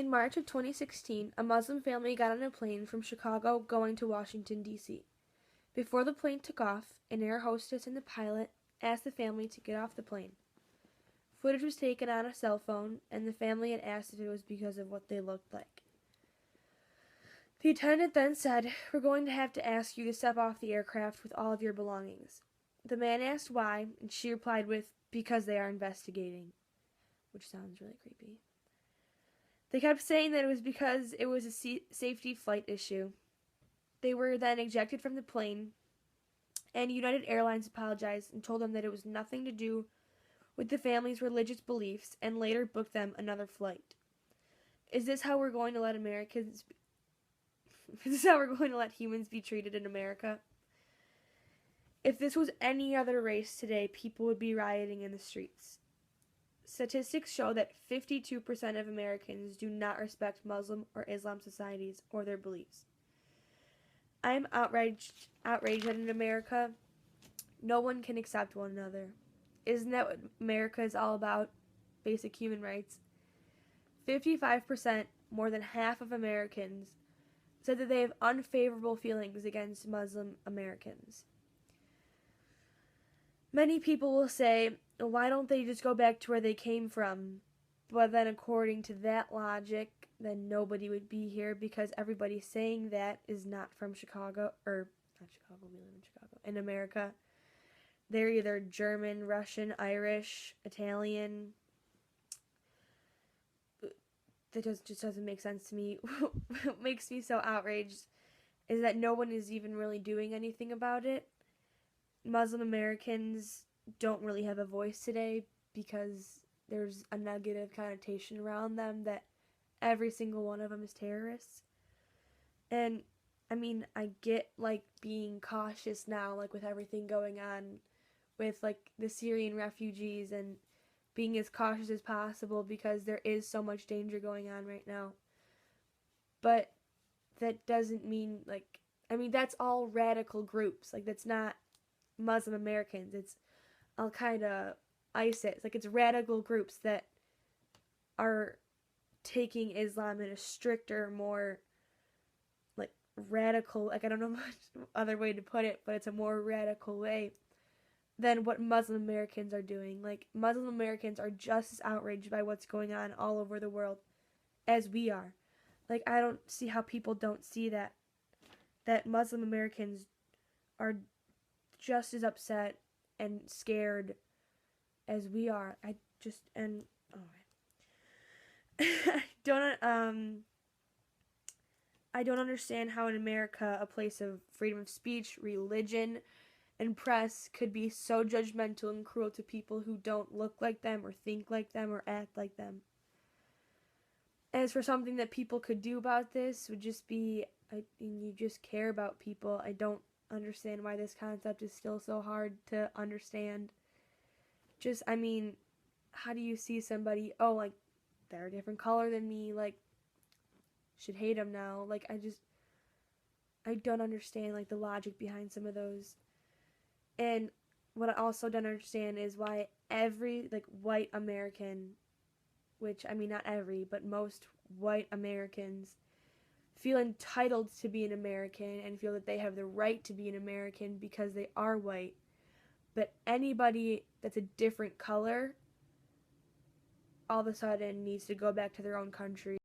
In March of 2016, a Muslim family got on a plane from Chicago going to Washington, D.C. Before the plane took off, an air hostess and the pilot asked the family to get off the plane. Footage was taken on a cell phone, and the family had asked if it was because of what they looked like. The attendant then said, "We're going to have to ask you to step off the aircraft with all of your belongings." The man asked why, and she replied with, "Because they are investigating," which sounds really creepy. They kept saying that it was because it was a safety flight issue. They were then ejected from the plane, and United Airlines apologized and told them that it was nothing to do with the family's religious beliefs and later booked them another flight. Is this how we're going to let Americans Is this how we're going to let humans be treated in America? If this was any other race today, people would be rioting in the streets. Statistics show that 52% of Americans do not respect Muslim or Islam societies or their beliefs. I am outraged that in America, no one can accept one another. Isn't that what America is all about? Basic human rights. 55%, more than half of Americans, said that they have unfavorable feelings against Muslim Americans. Many people will say, why don't they just go back to where they came from? But then according to that logic, then nobody would be here because everybody saying that is not from Chicago, or not Chicago, we live in Chicago, in America. They're either German, Russian, Irish, Italian. That just doesn't make sense to me. What makes me so outraged is that no one is even really doing anything about it. Muslim Americans don't really have a voice today because there's a negative connotation around them that every single one of them is terrorists. And I mean, I get like being cautious now, like with everything going on with like the Syrian refugees, and being as cautious as possible because there is so much danger going on right now. But that doesn't mean like, I mean, that's all radical groups. Like, that's not Muslim Americans. It's Al Qaeda, ISIS. Like, it's radical groups that are taking Islam in a stricter, more like radical, like, I don't know much other way to put it, but it's a more radical way than what Muslim Americans are doing. Like, Muslim Americans are just as outraged by what's going on all over the world as we are. Like, I don't see how people don't see that Muslim Americans are just as upset and scared as we are. I don't understand how in America, a place of freedom of speech, religion, and press could be so judgmental and cruel to people who don't look like them or think like them or act like them. As for something that people could do about this, would just be, you just care about people. I don't understand why this concept is still so hard to understand. Just, I mean, how do you see somebody, oh, like, they're a different color than me, like, should hate them now. Like, I don't understand, like, the logic behind some of those. And what I also don't understand is why every, like, white American, which, I mean, not every, but most white Americans feel entitled to be an American and feel that they have the right to be an American because they are white. But anybody that's a different color all of a sudden needs to go back to their own country